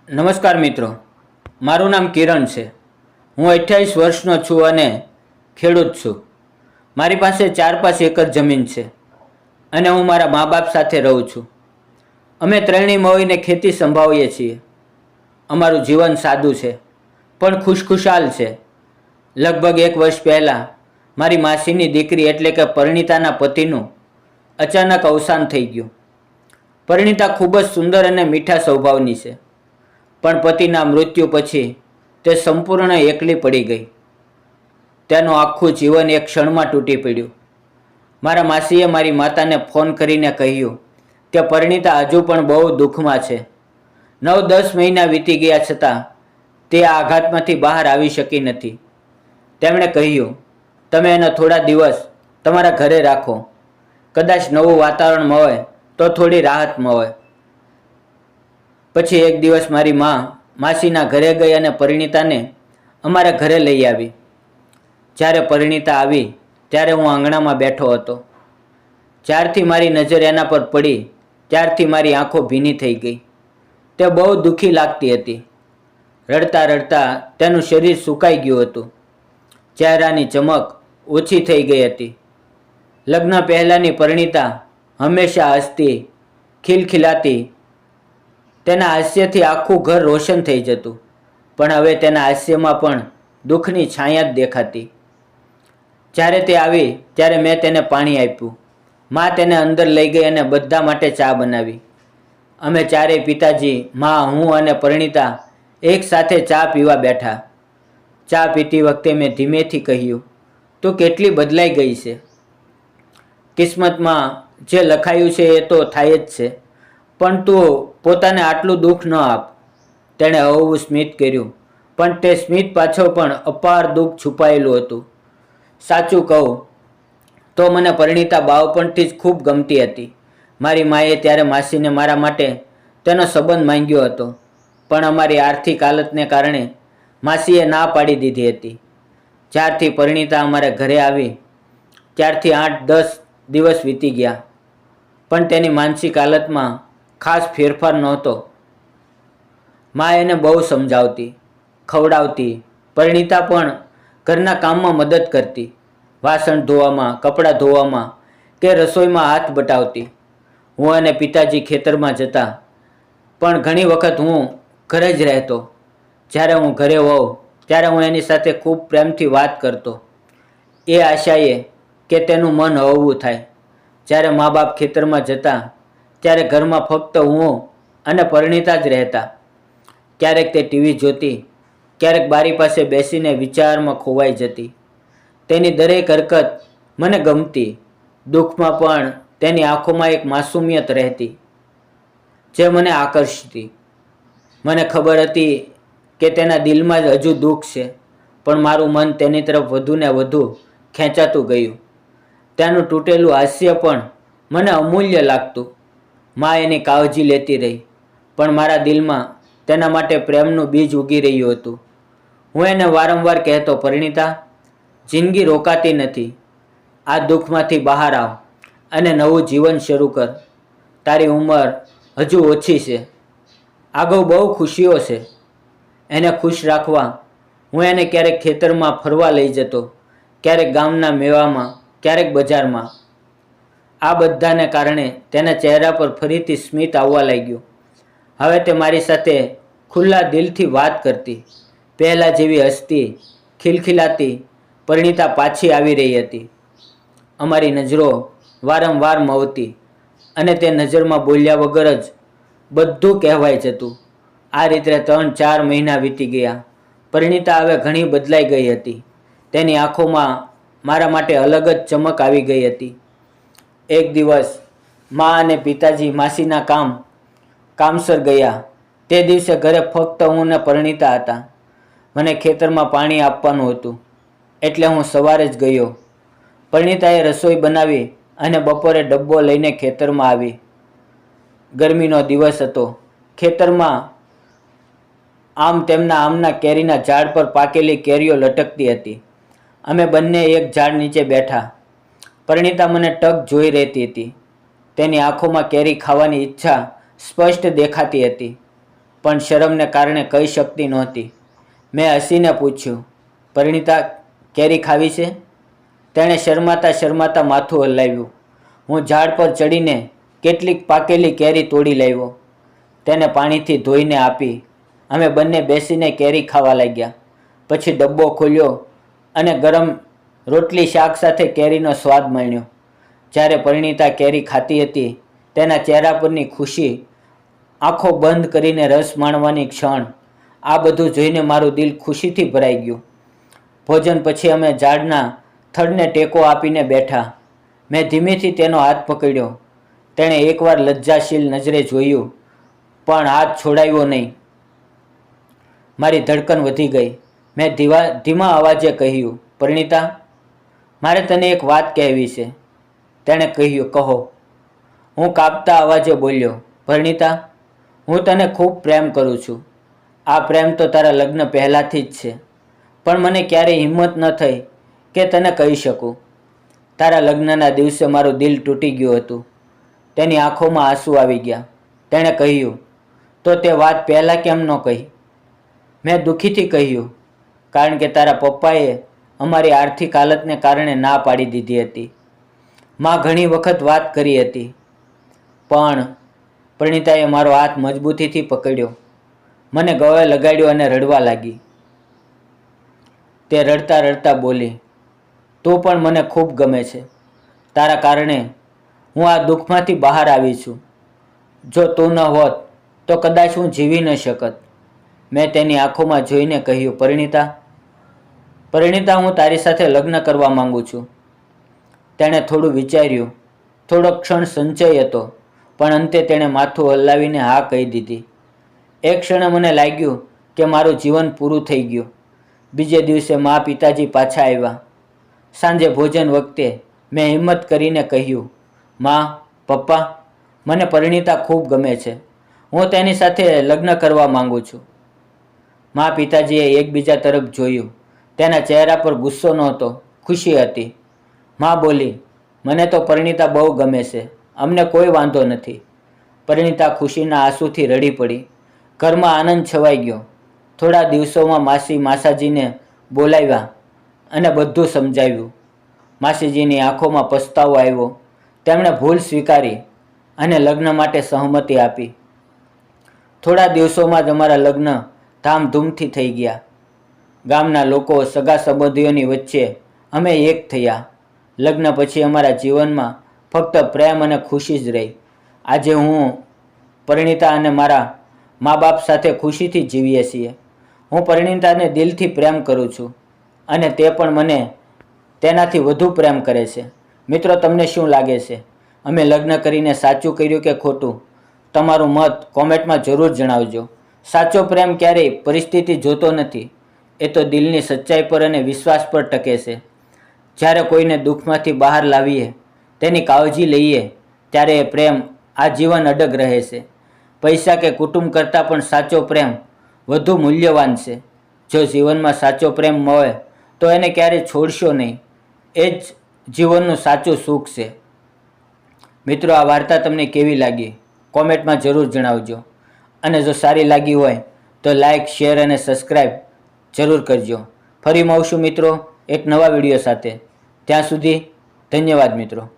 નમસ્કાર મિત્રો, મારું નામ કિરણ છે. હું 28 વર્ષનો છું અને ખેડૂત છું. મારી પાસે 4-5 એકર જમીન છે અને હું મારા મા બાપ સાથે રહું છું. અમે ત્રણેય મળીને ખેતી સંભાળીએ છીએ. અમારું જીવન સાદું છે પણ ખુશખુશાલ છે. લગભગ 1 વર્ષ પહેલાં મારી માસીની દીકરી એટલે કે પરિણીતાના પતિનું અચાનક અવસાન થઈ ગયું. પરિણીતા ખૂબ જ સુંદર અને મીઠા સ્વભાવની છે, પણ પતિના મૃત્યુ પછી તે સંપૂર્ણ એકલી પડી ગઈ. તેનું આખું જીવન એક ક્ષણમાં તૂટી પડ્યું. મારા માસીએ મારી માતાને ફોન કરીને કહ્યું કે પરિણીતા હજુ પણ બહુ દુઃખમાં છે. 9-10 મહિના વીતી ગયા છતાં તે આ આઘાતમાંથી બહાર આવી શકી નથી. તેમણે કહ્યું, તમે એને થોડા દિવસ તમારા ઘરે રાખો. કદાચ નવું વાતાવરણ મળે તો થોડી રાહત મળે. પછી એક દિવસ મારી માસીના ઘરે ગઈ અને પરિણીતાને અમારા ઘરે લઈ આવી. જ્યારે પરિણીતા આવી ત્યારે હું આંગણામાં બેઠો હતો. જ્યારથી મારી નજર એના પર પડી ત્યારથી મારી આંખો ભીની થઈ ગઈ. તે બહુ દુઃખી લાગતી હતી. રડતા રડતા તેનું શરીર સુકાઈ ગયું હતું. ચહેરાની ચમક ઓછી થઈ ગઈ હતી. લગ્ન પહેલાંની પરિણીતા હંમેશા હસતી, ખિલખિલાતી. તેના હાસ્યથી આખું ઘર રોશન થઈ જતું, પણ હવે તેના હાસ્યમાં પણ દુઃખની છાયા જ દેખાતી. જ્યારે તે આવી ત્યારે મેં તેને પાણી આપ્યું. મા તેને અંદર લઈ ગઈ અને બધા માટે ચા બનાવી. અમે ચારેય પિતાજી, મા, હું અને પરિણીતા એક સાથે ચા પીવા બેઠા. ચા પીતી વખતે મેં ધીમેથી કહ્યું, તું કેટલી બદલાઈ ગઈ છે. કિસ્મતમાં જે લખાયું છે એ તો થાય જ છે, પણ તું પોતાને આટલું દુઃખ ન આપ. તેણે હળવું સ્મિત કર્યું, પણ તે સ્મિત પાછળ પણ અપાર દુઃખ છુપાયેલું હતું. સાચું કહું તો મને પરિણીતા બાળપણથી જ ખૂબ ગમતી હતી. મારી માએ ત્યારે માસીને મારા માટે તેનો સંબંધ માંગ્યો હતો, પણ અમારી આર્થિક હાલતને કારણે માસીએ ના પાડી દીધી હતી. જ્યારથી પરિણીતા અમારા ઘરે આવી ત્યારથી 8-10 દિવસ વીતી ગયા, પણ તેની માનસિક હાલતમાં ખાસ ફેરફાર નહોતો. મા એને બહુ સમજાવતી, ખવડાવતી. પરિણીતા પણ ઘરના કામમાં મદદ કરતી, વાસણ ધોવામાં, કપડાં ધોવામાં કે રસોઈમાં હાથ બટાવતી. હું અને પિતાજી ખેતરમાં જતા, પણ ઘણી વખત હું ઘરે જ રહેતો. જ્યારે હું ઘરે હોઉં ત્યારે હું એની સાથે ખૂબ પ્રેમથી વાત કરતો, એ આશાએ કે તેનું મન હળવું થાય. જ્યારે મા બાપ ખેતરમાં જતા ત્યારે ઘરમાં ફક્ત હું અને પરિણીતા જ રહેતા. ક્યારેક તે ટીવી જોતી, ક્યારેક બારી પાસે બેસીને વિચારમાં ખોવાઈ જતી. તેની દરેક હરકત મને ગમતી. દુઃખમાં પણ તેની આંખોમાં એક માસુમિયત રહેતી જે મને આકર્ષતી. મને ખબર હતી કે તેના દિલમાં જ હજુ દુઃખ છે, પણ મારું મન તેની તરફ વધુ ને વધુ ખેંચાતું ગયું. તેનું તૂટેલું હાસ્ય પણ મને અમૂલ્ય લાગતું. મા એની કાળજી લેતી રહી, પણ મારા દિલમાં તેના માટે પ્રેમનું બીજ ઉગી રહ્યું હતું. હું એને વારંવાર કહેતો, પરિણીતા, જિંદગી રોકાતી નથી. આ દુઃખમાંથી બહાર આવ અને નવું જીવન શરૂ કર. તારી ઉંમર હજુ ઓછી છે, આગળ બહુ ખુશીઓ છે. એને ખુશ રાખવા હું એને ક્યારેક ખેતરમાં ફરવા લઈ જતો, ક્યારેક ગામના મેળામાં, ક્યારેક બજારમાં. આ બધાને કારણે તેના ચહેરા પર ફરીથી સ્મિત આવવા લાગ્યું. હવે તે મારી સાથે ખુલ્લા દિલથી વાત કરતી. પહેલાં જેવી હસતી, ખિલખિલાતી પરિણીતા પાછી આવી રહી હતી. અમારી નજરો વારંવાર મળતી અને તે નજરમાં બોલ્યા વગર જ બધું કહેવાઈ જતું. આ રીતે 3-4 મહિના વીતી ગયા. પરિણીતા હવે ઘણી બદલાઈ ગઈ હતી. તેની આંખોમાં મારા માટે અલગ જ ચમક આવી ગઈ હતી. એક દિવસ મા અને પિતાજી માસીના કામસર ગયા. તે દિવસે ઘરે ફક્ત હું ને પરિણીતા હતા. મને ખેતરમાં પાણી આપવાનું હતું એટલે હું સવારે જ ગયો. પરિણીતાએ રસોઈ બનાવી અને બપોરે ડબ્બો લઈને ખેતરમાં આવી. ગરમીનો દિવસ હતો. ખેતરમાં આમના કેરીના ઝાડ પર પાકેલી કેરીઓ લટકતી હતી. અમે બંને એક ઝાડ નીચે બેઠા. પરિણીતા મને ટક જોઈ રહેતી હતી. તેની આંખોમાં કેરી ખાવાની ઈચ્છા સ્પષ્ટ દેખાતી હતી. પણ શરમને કારણે કહી શકતી નહોતી. મેં હસીને પૂછ્યું, પરિણીતા, કેરી ખાવી છે? તેણે શરમાતા શરમાતા માથું હલાવ્યું. હું ઝાડ પર ચડીને કેટલીક પાકેલી કેરી તોડી લાવ્યો. તેને પાણીથી ધોઈને આપી. અમે બંને બેસીને કેરી ખાવા લાગ્યા. પછી ડબ્બો ખોલ્યો અને ગરમ રોટલી શાક સાથે કેરીનો સ્વાદ માણ્યો. જ્યારે પરિણીતા કેરી ખાતી હતી, તેના ચહેરા પરની ખુશી, આંખો બંધ કરીને રસ માણવાની ક્ષણ, આ બધું જોઈને મારું દિલ ખુશીથી ભરાઈ ગયું. ભોજન પછી અમે ઝાડના થડને ટેકો આપીને બેઠા. મેં ધીમેથી તેનો હાથ પકડ્યો. તેણે એકવાર લજ્જાશીલ નજરે જોયું, પણ હાથ છોડાવ્યો નહીં. મારી ધડકન વધી ગઈ. મેં ધીમા અવાજે કહ્યું, પરિણીતા, મારે તને એક વાત કહેવી છે. તેણે કહ્યું, કહો. હું કાપતા અવાજે બોલ્યો, પરિણીતા, હું તને ખૂબ પ્રેમ કરું છું. આ પ્રેમ તો તારા લગ્ન પહેલાંથી જ છે, પણ મને ક્યારેય હિંમત ન થઈ કે તને કહી શકું. તારા લગ્નના દિવસે મારું દિલ તૂટી ગયું હતું. તેની આંખોમાં આંસુ આવી ગયા. તેણે કહ્યું, તો તે વાત પહેલાં કેમ ન કહી? મેં દુઃખીથી કહ્યું, કારણ કે તારા પપ્પાએ અમારી આર્થિક હાલતને કારણે ના પાડી દીધી હતી. માં ઘણી વખત વાત કરી હતી, પણ પરિણીતાએ મારો હાથ મજબૂતીથી પકડ્યો. મને ગળે લગાડ્યો અને રડવા લાગી. તે રડતા રડતા બોલી, તું પણ મને ખૂબ ગમે છે. તારા કારણે હું આ દુઃખમાંથી બહાર આવી છું. જો તું ન હોત તો કદાચ હું જીવી ન શકત. મેં તેની આંખોમાં જોઈને કહ્યું, પરિણીતા, હું તારી સાથે લગ્ન કરવા માંગુ છું. તેણે થોડું વિચાર્યું. થોડો ક્ષણ સંચય હતો, પણ અંતે તેણે માથું હલાવીને હા કહી દીધી. એક ક્ષણે મને લાગ્યું કે મારું જીવન પૂરું થઈ ગયું. બીજે દિવસે મા પિતાજી પાછા આવ્યા. સાંજે ભોજન વખતે મેં હિંમત કરીને કહ્યું, માં, પપ્પા, મને પરિણીતા ખૂબ ગમે છે. હું તેની સાથે લગ્ન કરવા માંગુ છું. મા પિતાજીએ એકબીજા તરફ જોયું. તેના ચહેરા પર ગુસ્સો નહોતો, ખુશી હતી. માં બોલી, મને તો પરિણીતા બહુ ગમે છે. અમને કોઈ વાંધો નથી. પરિણીતા ખુશીના આંસુથી રડી પડી. ઘરમાં આનંદ છવાઈ ગયો. થોડા દિવસોમાં માસાજીને બોલાવ્યા અને બધું સમજાવ્યું. માસીજીની આંખોમાં પસ્તાવો આવ્યો. તેમણે ભૂલ સ્વીકારી અને લગ્ન માટે સહમતિ આપી. થોડા દિવસોમાં જ અમારા લગ્ન ધામધૂમથી થઈ ગયા. ગામના લોકો, સગા સંબંધીઓની વચ્ચે અમે એક થયા. લગ્ન પછી અમારા જીવનમાં ફક્ત પ્રેમ અને ખુશી જ રહી. આજે હું, પરિણીતા અને મારા મા બાપ સાથે ખુશીથી જીવીએ છીએ. હું પરિણીતાને દિલથી પ્રેમ કરું છું અને તે પણ મને તેનાથી વધુ પ્રેમ કરે છે. મિત્રો, તમને શું લાગે છે? અમે લગ્ન કરીને સાચું કર્યું કે ખોટું? તમારું મત કોમેન્ટમાં જરૂર જણાવજો. સાચો પ્રેમ ક્યારેય પરિસ્થિતિ જોતો નથી. એ તો દિલની સચ્ચાઈ પર અને વિશ્વાસ પર ટકે છે. જ્યારે કોઈને દુઃખમાંથી બહાર લાવીએ, તેની કાળજી લઈએ, ત્યારે એ પ્રેમ આજીવન અડગ રહે છે. પૈસા કે કુટુંબ કરતાં પણ સાચો પ્રેમ વધુ મૂલ્યવાન છે. જો જીવનમાં સાચો પ્રેમ મળે તો એને ક્યારેય છોડશો નહીં. એ જ જીવનનું સાચું સુખ છે. મિત્રો, આ વાર્તા તમને કેવી લાગી? કોમેન્ટમાં જરૂર જણાવજો. અને જો સારી લાગી હોય તો લાઈક, શેર અને સબસ્ક્રાઈબ જરૂર કરજો. ફરી મળશું મિત્રો એક નવા વિડીયો સાથે. ત્યાં સુધી ધન્યવાદ મિત્રો.